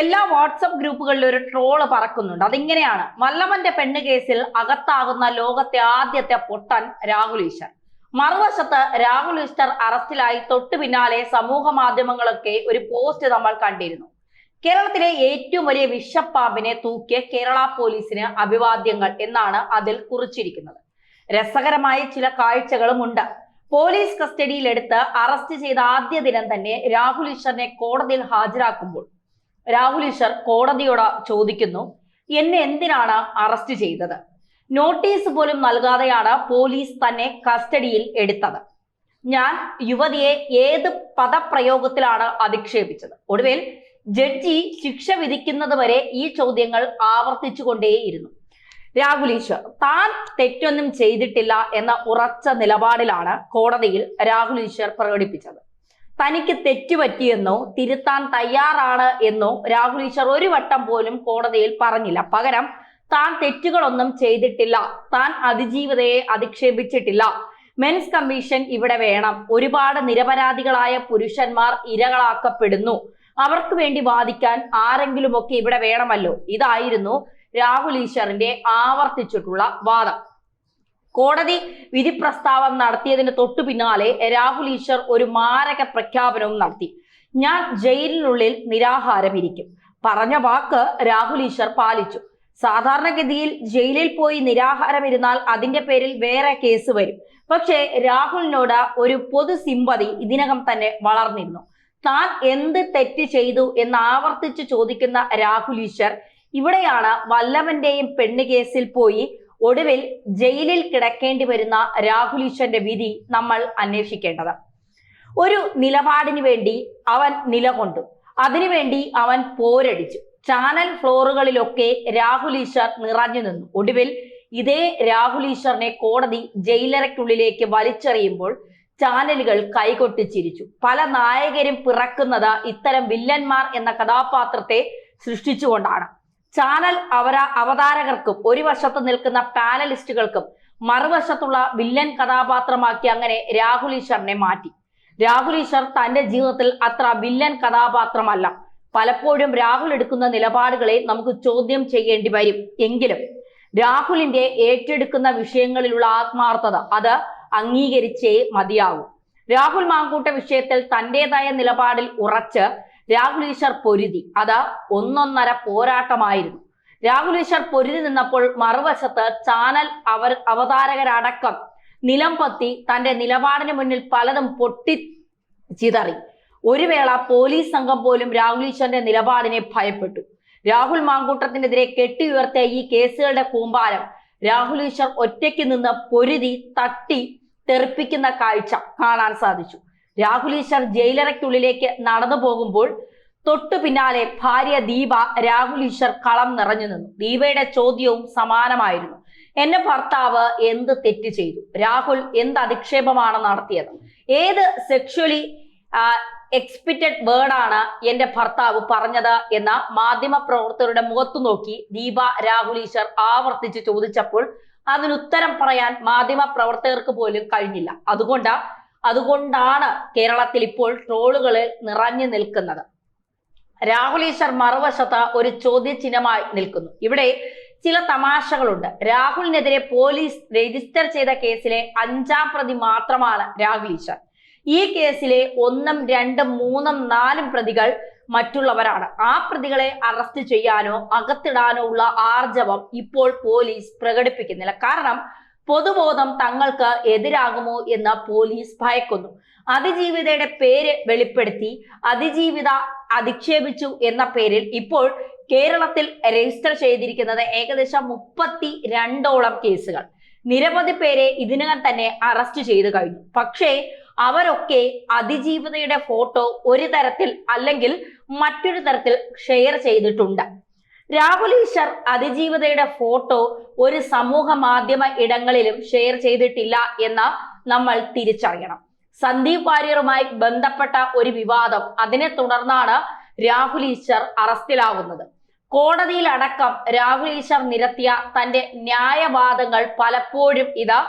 എല്ലാ വാട്സപ്പ് ഗ്രൂപ്പുകളിലും ഒരു ട്രോള് പറക്കുന്നുണ്ട്. അതിങ്ങനെയാണ്: വല്ലവന്റെ പെണ്ണ് കേസിൽ അകത്താകുന്ന ലോകത്തെ ആദ്യത്തെ പൊട്ടൻ രാഹുൽ ഈശ്വർ. മറുവശത്ത് രാഹുൽ ഈശ്വർ അറസ്റ്റിലായി തൊട്ടു പിന്നാലെ സമൂഹ മാധ്യമങ്ങളൊക്കെ ഒരു പോസ്റ്റ് നമ്മൾ കണ്ടിരുന്നു. കേരളത്തിലെ ഏറ്റവും വലിയ വിഷപ്പാമ്പിനെ തൂക്കിയ കേരള പോലീസിന് അഭിവാദ്യങ്ങൾ എന്നാണ് അതിൽ കുറിച്ചിരിക്കുന്നത്. രസകരമായ ചില കാഴ്ചകളും ഉണ്ട്. പോലീസ് കസ്റ്റഡിയിലെടുത്ത് അറസ്റ്റ് ചെയ്ത ആദ്യ ദിനം തന്നെ രാഹുൽ ഈശ്വറിനെ കോടതിയിൽ ഹാജരാക്കുമ്പോൾ രാഹുൽ ഈശ്വർ കോടതിയോട് ചോദിക്കുന്നു, എന്നെ എന്തിനാണ് അറസ്റ്റ് ചെയ്തത്? നോട്ടീസ് പോലും നൽകാതെയാണ് പോലീസ് തന്നെ കസ്റ്റഡിയിൽ എടുത്തത്. ഞാൻ യുവതിയെ ഏത് പദപ്രയോഗത്തിലാണ് അധിക്ഷേപിച്ചത്? ഒടുവിൽ ജഡ്ജി ശിക്ഷ വിധിക്കുന്നത് വരെ ഈ ചോദ്യങ്ങൾ ആവർത്തിച്ചുകൊണ്ടേയിരുന്നു. രാഹുൽ ഈശ്വർ താൻ തെറ്റൊന്നും ചെയ്തിട്ടില്ല എന്ന ഉറച്ച നിലപാടിലാണ് കോടതിയിൽ രാഹുൽ ഈശ്വർ പ്രകടിപ്പിച്ചത്. തനിക്ക് തെറ്റുപറ്റിയെന്നോ തിരുത്താൻ തയ്യാറാണ് എന്നോ രാഹുൽ ഈശ്വർ ഒരു വട്ടം പോലും കോടതിയിൽ പറഞ്ഞില്ല. പകരം താൻ തെറ്റുകളൊന്നും ചെയ്തിട്ടില്ല, താൻ അതിജീവിതയെ അധിക്ഷേപിച്ചിട്ടില്ല, മെൻസ് കമ്മീഷൻ ഇവിടെ വേണം, ഒരുപാട് നിരപരാധികളായ പുരുഷന്മാർ ഇരകളാക്കപ്പെടുന്നു, അവർക്ക് വേണ്ടി വാദിക്കാൻ ആരെങ്കിലുമൊക്കെ ഇവിടെ വേണമല്ലോ. ഇതായിരുന്നു രാഹുൽ ഈശ്വറിന്റെ ആവർത്തിച്ചിട്ടുള്ള വാദം. കോടതി വിധി പ്രസ്താവം നടത്തിയതിന് തൊട്ടു പിന്നാലെ രാഹുൽ ഈശ്വർ ഒരു മാരക പ്രഖ്യാപനവും നടത്തി. ഞാൻ ജയിലിനുള്ളിൽ നിരാഹാരം ഇരിക്കും. പറഞ്ഞ വാക്ക് രാഹുൽ ഈശ്വർ പാലിച്ചു. സാധാരണഗതിയിൽ ജയിലിൽ പോയി നിരാഹാരം ഇരുന്നാൽ അതിന്റെ പേരിൽ വേറെ കേസ് വരും. പക്ഷേ രാഹുലിനോട് ഒരു പൊതു സിമ്പതി ഇതിനകം തന്നെ വളർന്നിരുന്നു. താൻ എന്ത് തെറ്റ് ചെയ്തു എന്ന് ആവർത്തിച്ച് ചോദിക്കുന്ന രാഹുൽ ഈശ്വർ ഇവിടെയാണ് വല്ലവന്റെയും പെണ്ണ് കേസിൽ പോയി ഒടുവിൽ ജയിലിൽ കിടക്കേണ്ടി വരുന്ന രാഹുൽ ഈശ്വറിന്റെ വിധി നമ്മൾ അന്വേഷിക്കേണ്ടത്. ഒരു നിലപാടിന് വേണ്ടി അവൻ നിലകൊണ്ടു, അതിനുവേണ്ടി അവൻ പോരടിച്ചു. ചാനൽ ഫ്ലോറുകളിലൊക്കെ രാഹുൽ ഈശ്വർ നിറഞ്ഞു നിന്നു. ഒടുവിൽ ഇതേ രാഹുൽ ഈശ്വറിനെ കോടതി ജയിലറയ്ക്കുള്ളിലേക്ക് വലിച്ചെറിയുമ്പോൾ ചാനലുകൾ കൈകൊട്ടി ചിരിച്ചു. പല നായകരും പിറക്കുന്നത് ഇത്തരം വില്ലന്മാർ എന്ന കഥാപാത്രത്തെ സൃഷ്ടിച്ചുകൊണ്ടാണ്. ചാനൽ അവതാരകർക്കും ഒരു വശത്ത് നിൽക്കുന്ന പാനലിസ്റ്റുകൾക്കും മറുവശത്തുള്ള വില്ലൻ കഥാപാത്രമാക്കി അങ്ങനെ രാഹുൽ ഈശ്വറിനെ മാറ്റി. രാഹുൽ ഈശ്വർ തന്റെ ജീവിതത്തിൽ അത്ര വില്ലൻ കഥാപാത്രമല്ല. പലപ്പോഴും രാഹുൽ എടുക്കുന്ന നിലപാടുകളെ നമുക്ക് ചോദ്യം ചെയ്യേണ്ടി വരും. എങ്കിലും രാഹുലിന്റെ ഏറ്റെടുക്കുന്ന വിഷയങ്ങളിലുള്ള ആത്മാർത്ഥത അത് അംഗീകരിച്ചേ മതിയാവൂ. രാഹുൽ മാങ്കൂട്ട വിഷയത്തിൽ തന്റേതായ നിലപാടിൽ ഉറച്ച് രാഹുൽ ഈശ്വർ പൊരുതി. അത് ഒന്നൊന്നര പോരാട്ടമായിരുന്നു. രാഹുൽ ഈശ്വർ പൊരുതി നിന്നപ്പോൾ മറുവശത്ത് ചാനൽ അവതാരകരടക്കം നിലം പത്തി തന്റെ നിലപാടിന് മുന്നിൽ പലതും പൊട്ടിച്ചിതറി. ഒരു വേള പോലീസ് സംഘം പോലും രാഹുൽ ഈശ്വറിന്റെ നിലപാടിനെ ഭയപ്പെട്ടു. രാഹുൽ മാങ്കൂട്ടത്തിനെതിരെ കെട്ടിയുയർത്തിയ ഈ കേസുകളുടെ കൂമ്പാരം രാഹുൽ ഈശ്വർ ഒറ്റയ്ക്ക് നിന്ന് പൊരുതി തട്ടി തെറിപ്പിക്കുന്ന കാഴ്ച കാണാൻ സാധിച്ചു. രാഹുൽ ഈശ്വർ ജയിലറയ്ക്കുള്ളിലേക്ക് നടന്നു പോകുമ്പോൾ തൊട്ടു പിന്നാലെ ഭാര്യ ദീപ രാഹുൽ ഈശ്വർ കളം നിറഞ്ഞു നിന്നു. ദീപയുടെ ചോദ്യവും സമാനമായിരുന്നു. എന്റെ ഭർത്താവ് എന്ത് തെറ്റ് ചെയ്തു? രാഹുൽ എന്ത് അധിക്ഷേപമാണ് നടത്തിയത്? ഏത് സെക്ഷുവലി എക്സ്പെക്റ്റഡ് വേർഡാണ് എന്റെ ഭർത്താവ് പറഞ്ഞത് എന്ന മാധ്യമ പ്രവർത്തകരുടെ മുഖത്തു നോക്കി ദീപ രാഹുൽ ഈശ്വർ ആവർത്തിച്ച് ചോദിച്ചപ്പോൾ അതിനുത്തരം പറയാൻ മാധ്യമ പ്രവർത്തകർക്ക് പോലും കഴിഞ്ഞില്ല. അതുകൊണ്ടാണ് കേരളത്തിൽ ഇപ്പോൾ ട്രോളുകളിൽ നിറഞ്ഞു നിൽക്കുന്നത്. രാഹുൽ ഈശ്വർ മറുവശത്ത് ഒരു ചോദ്യചിഹ്നമായി നിൽക്കുന്നു. ഇവിടെ ചില തമാശകളുണ്ട്. രാഹുലിനെതിരെ പോലീസ് രജിസ്റ്റർ ചെയ്ത കേസിലെ 5ാം പ്രതി മാത്രമാണ് രാഹുൽ ഈശ്വർ. ഈ കേസിലെ 1, 2, 3, 4 പ്രതികൾ മറ്റുള്ളവരാണ്. ആ പ്രതികളെ അറസ്റ്റ് ചെയ്യാനോ അകത്തിടാനോ ഉള്ള ആർജവം ഇപ്പോൾ പോലീസ് പ്രകടിപ്പിക്കുന്നില്ല. കാരണം പൊതുബോധം തങ്ങൾക്ക് എതിരാകുമോ എന്ന് പോലീസ് ഭയക്കുന്നു. അതിജീവിതയുടെ പേര് വെളിപ്പെടുത്തി അതിജീവിത അധിക്ഷേപിച്ചു എന്ന പേരിൽ ഇപ്പോൾ കേരളത്തിൽ രജിസ്റ്റർ ചെയ്തിരിക്കുന്നത് ഏകദേശം 32ഓളം കേസുകൾ. നിരവധി പേരെ ഇതിനകം തന്നെ അറസ്റ്റ് ചെയ്തു കഴിഞ്ഞു. പക്ഷേ അവരൊക്കെ അതിജീവിതയുടെ ഫോട്ടോ ഒരു തരത്തിൽ അല്ലെങ്കിൽ മറ്റൊരു തരത്തിൽ ഷെയർ ചെയ്തിട്ടുണ്ട്. രാഹുൽ ഈശ്വർ അതിജീവിതയുടെ ഫോട്ടോ ഒരു സമൂഹ മാധ്യമ ഇടങ്ങളിലും ഷെയർ ചെയ്തിട്ടില്ല എന്ന് നമ്മൾ തിരിച്ചറിയണം. സന്ദീപ് വാര്യറുമായി ബന്ധപ്പെട്ട ഒരു വിവാദം, അതിനെ തുടർന്നാണ് രാഹുൽ ഈശ്വർ അറസ്റ്റിലാവുന്നത്. കോടതിയിലടക്കം രാഹുൽ ഈശ്വർ നിരത്തിയ തന്റെ ന്യായവാദങ്ങൾ പലപ്പോഴും ഇത്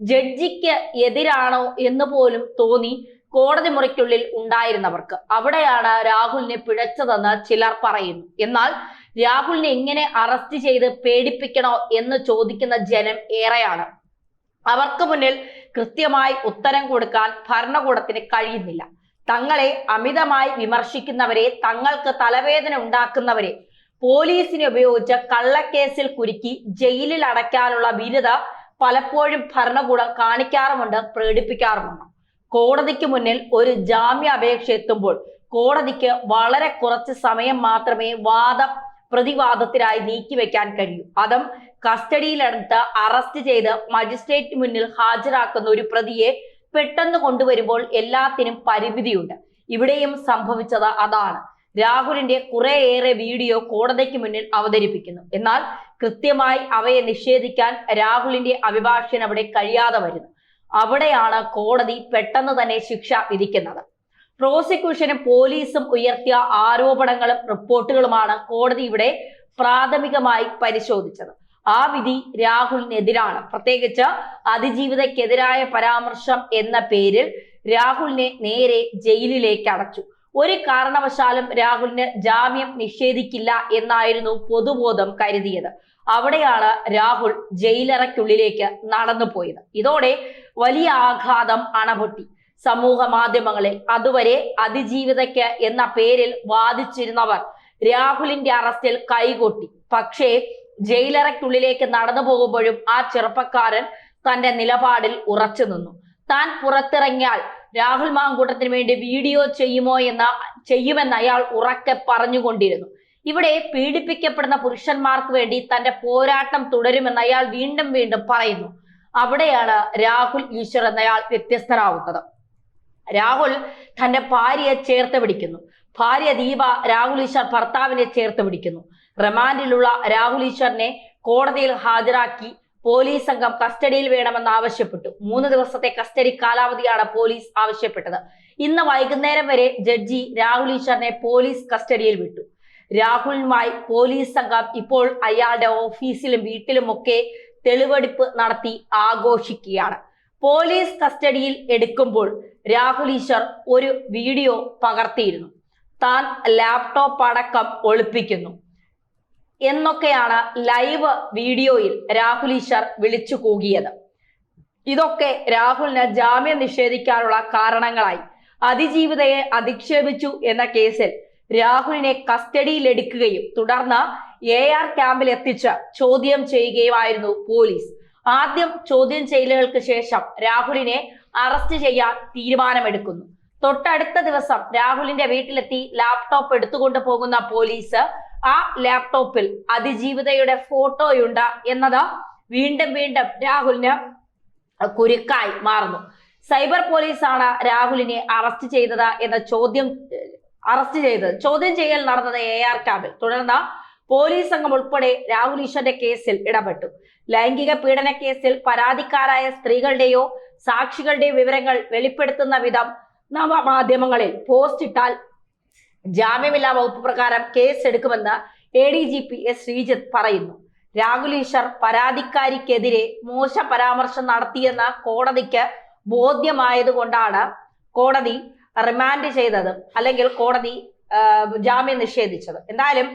ജഡ്ജിക്ക് എതിരാണോ എന്ന് പോലും തോന്നി കോടതി മുറിക്കുള്ളിൽ ഉണ്ടായിരുന്നവർക്ക്. അവിടെയാണ് രാഹുലിനെ പിഴച്ചതെന്ന് ചിലർ പറയുന്നു. എന്നാൽ രാഹുലിനെ എങ്ങനെ അറസ്റ്റ് ചെയ്ത് പേടിപ്പിക്കണോ എന്ന് ചോദിക്കുന്ന ജനം ഏറെയാണ്. അവർക്ക് മുന്നിൽ കൃത്യമായി ഉത്തരം കൊടുക്കാൻ ഭരണകൂടത്തിന് കഴിയുന്നില്ല. തങ്ങളെ അമിതമായി വിമർശിക്കുന്നവരെ, തങ്ങൾക്ക് തലവേദന ഉണ്ടാക്കുന്നവരെ പോലീസിനെ ഉപയോഗിച്ച് കള്ളക്കേസിൽ കുരുക്കി ജയിലിൽ അടയ്ക്കാനുള്ള വിരുദ്ധ പലപ്പോഴും ഭരണകൂടം കാണിക്കാറുമുണ്ട്, പ്രകടിപ്പിക്കാറുമുണ്ട്. കോടതിക്ക് മുന്നിൽ ഒരു ജാമ്യാപേക്ഷ എത്തുമ്പോൾ കോടതിക്ക് വളരെ കുറച്ച് സമയം മാത്രമേ പ്രതിവാദത്തിനായി നീക്കിവെക്കാൻ കഴിയൂ. അതും കസ്റ്റഡിയിലെടുത്ത് അറസ്റ്റ് ചെയ്ത് മജിസ്ട്രേറ്റ് മുന്നിൽ ഹാജരാക്കുന്ന ഒരു പ്രതിയെ പെട്ടെന്ന് കൊണ്ടുവരുമ്പോൾ എല്ലാത്തിനും പരിമിതിയുണ്ട്. ഇവിടെയും സംഭവിച്ചത് അതാണ്. രാഹുലിന്റെ കുറേയേറെ വീഡിയോ കോടതിക്ക് മുന്നിൽ അവതരിപ്പിക്കുന്നു. എന്നാൽ കൃത്യമായി അവയെ നിഷേധിക്കാൻ രാഹുലിന്റെ അഭിഭാഷകൻ അവിടെ കഴിയാതെ വരുന്നു. അവിടെയാണ് കോടതി പെട്ടെന്ന് തന്നെ ശിക്ഷ വിധിക്കുന്നത്. പ്രോസിക്യൂഷനും പോലീസും ഉയർത്തിയ ആരോപണങ്ങളും റിപ്പോർട്ടുകളുമാണ് കോടതി ഇവിടെ പ്രാഥമികമായി പരിശോധിച്ചത്. ആ വിധി രാഹുലിനെതിരാണ്. പ്രത്യേകിച്ച് അതിജീവിതയ്ക്കെതിരായ പരാമർശം എന്ന പേരിൽ രാഹുലിനെ നേരെ ജയിലിലേക്ക് അടച്ചു. ഒരു കാരണവശാലും രാഹുലിന് ജാമ്യം നിഷേധിക്കില്ല എന്നായിരുന്നു പൊതുബോധം കരുതിയത്. അവിടെയാണ് രാഹുൽ ജയിലറയ്ക്കുള്ളിലേക്ക് നടന്നു പോയത്. ഇതോടെ വലിയ ആഘാതം അണപൊട്ടി. സമൂഹ മാധ്യമങ്ങളിൽ അതുവരെ അതിജീവിതയ്ക്ക് എന്ന പേരിൽ വാദിച്ചിരുന്നവർ രാഹുലിന്റെ അറസ്റ്റിൽ കൈകൊട്ടി. പക്ഷേ ജയിലറയ്ക്കുള്ളിലേക്ക് നടന്നു പോകുമ്പോഴും ആ ചെറുപ്പക്കാരൻ തന്റെ നിലപാടിൽ ഉറച്ചു നിന്നു. താൻ പുറത്തിറങ്ങിയാൽ രാഹുൽ മാങ്കൂട്ടത്തിന് വേണ്ടി വീഡിയോ ചെയ്യുമെന്ന് അയാൾ ഉറക്കെ പറഞ്ഞുകൊണ്ടിരുന്നു. ഇവിടെ പീഡിപ്പിക്കപ്പെടുന്ന പുരുഷന്മാർക്ക് വേണ്ടി തന്റെ പോരാട്ടം തുടരുമെന്ന് അയാൾ വീണ്ടും വീണ്ടും പറയുന്നു. അവിടെയാണ് രാഹുൽ ഈശ്വർ എന്നയാൾ വ്യത്യസ്തരാവുന്നത്. രാഹുൽ തന്റെ ഭാര്യയെ ചേർത്ത് പിടിക്കുന്നു. ഭാര്യ ദീപ രാഹുൽ ഈശ്വർ ഭർത്താവിനെ ചേർത്ത് പിടിക്കുന്നു. റിമാൻഡിലുള്ള രാഹുൽ ഈശ്വറിനെ കോടതിയിൽ ഹാജരാക്കി പോലീസ് സംഘം കസ്റ്റഡിയിൽ വേണമെന്ന് ആവശ്യപ്പെട്ടു. 3 ദിവസത്തെ കസ്റ്റഡി കാലാവധിയാണ് പോലീസ് ആവശ്യപ്പെട്ടത്. ഇന്ന് വൈകുന്നേരം വരെ ജഡ്ജി രാഹുൽ ഈശ്വറിനെ പോലീസ് കസ്റ്റഡിയിൽ വിട്ടു. രാഹുലുമായി പോലീസ് സംഘം ഇപ്പോൾ അയാളുടെ ഓഫീസിലും വീട്ടിലുമൊക്കെ തെളിവെടുപ്പ് നടത്തി ആഘോഷിക്കുകയാണ്. പോലീസ് കസ്റ്റഡിയിൽ എടുക്കുമ്പോൾ രാഹുൽ ഈശ്വർ ഒരു വീഡിയോ പകർത്തിയിരുന്നു. താൻ ലാപ്ടോപ്പ് അടക്കം ഒളിപ്പിക്കുന്നു എന്നൊക്കെയാണ് ലൈവ് വീഡിയോയിൽ രാഹുൽ ഈശ്വർ വിളിച്ചു കൂകിയത്. ഇതൊക്കെ രാഹുലിന് ജാമ്യം നിഷേധിക്കാനുള്ള കാരണങ്ങളായി. അതിജീവിതയെ അധിക്ഷേപിച്ചു എന്ന കേസിൽ രാഹുലിനെ കസ്റ്റഡിയിൽ എടുക്കുകയും തുടർന്ന് AR ക്യാമ്പിൽ എത്തിച്ച് ചോദ്യം ചെയ്യുകയുമായിരുന്നു പോലീസ്. ആദ്യം ചോദ്യം ചെയ്യലുകൾക്ക് ശേഷം രാഹുലിനെ അറസ്റ്റ് ചെയ്യാൻ തീരുമാനമെടുക്കുന്നു. തൊട്ടടുത്ത ദിവസം രാഹുലിന്റെ വീട്ടിലെത്തി ലാപ്ടോപ്പ് എടുത്തുകൊണ്ട് പോകുന്ന പോലീസ് ആ ലാപ്ടോപ്പിൽ അതിജീവിതയുടെ ഫോട്ടോയുണ്ട് എന്നത് വീണ്ടും വീണ്ടും രാഹുലിന് കുരുക്കായി മാറുന്നു. സൈബർ പോലീസാണ് രാഹുലിനെ അറസ്റ്റ് ചെയ്തത് ചോദ്യം ചെയ്യൽ നടന്നത് AR ക്യാമ്പിൽ. തുടർന്ന് പോലീസ് സംഘം ഉൾപ്പെടെ രാഹുൽ ഈശ്വറിന്റെ കേസിൽ ഇടപെട്ടു. ലൈംഗിക പീഡന കേസിൽ പരാതിക്കാരായ സ്ത്രീകളുടെയോ സാക്ഷികളുടെയോ വിവരങ്ങൾ വെളിപ്പെടുത്തുന്ന വിധം നവമാധ്യമങ്ങളിൽ പോസ്റ്റ് ഇട്ടാൽ ജാമ്യമില്ലാ വകുപ്പ് പ്രകാരം കേസ് എടുക്കുമെന്ന് ADGP S. ശ്രീജിത്ത് പറയുന്നു. രാഹുൽ ഈശ്വർ പരാതിക്കാരിക്കെതിരെ മോശം പരാമർശം നടത്തിയെന്ന് കോടതിക്ക് ബോധ്യമായതുകൊണ്ടാണ് കോടതി റിമാൻഡ് ചെയ്തത്, അല്ലെങ്കിൽ കോടതി ജാമ്യം നിഷേധിച്ചത്. എന്തായാലും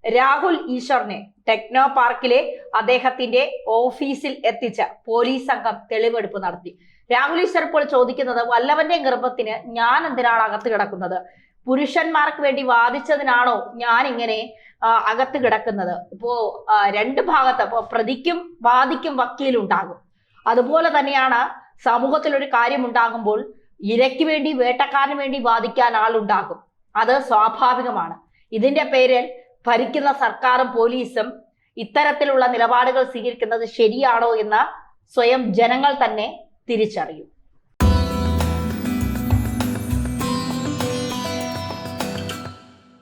രാഹുൽ ഈശ്വറിനെ ടെക്നോ പാർക്കിലെ അദ്ദേഹത്തിന്റെ ഓഫീസിൽ എത്തിച്ച് പോലീസ് സംഘം തെളിവെടുപ്പ് നടത്തി. രാഹുൽ ഈശ്വർ ഇപ്പോൾ ചോദിക്കുന്നത്, വല്ലവന്റെ ഗർഭത്തിന് ഞാൻ എന്തിനാണ് അകത്ത് കിടക്കുന്നത്? പുരുഷന്മാർക്ക് വേണ്ടി വാദിച്ചതിനാണോ ഞാൻ ഇങ്ങനെ അകത്ത് കിടക്കുന്നത്? ഇപ്പോ രണ്ട് ഭാഗത്ത് ഇപ്പോ പ്രതിക്കും വാദിക്കും വക്കീലുണ്ടാകും. അതുപോലെ തന്നെയാണ് സമൂഹത്തിൽ ഒരു കാര്യം ഉണ്ടാകുമ്പോൾ ഇരയ്ക്ക് വേണ്ടി വേട്ടക്കാരന് വേണ്ടി വാദിക്കാൻ ആളുണ്ടാകും. അത് സ്വാഭാവികമാണ്. ഇതിന്റെ പേരിൽ ഭരിക്കുന്ന സർക്കാരും പോലീസും ഇത്തരത്തിലുള്ള നിലപാടുകൾ സ്വീകരിക്കുന്നത് ശരിയാണോ എന്ന് സ്വയം ജനങ്ങൾ തന്നെ തിരിച്ചറിയും.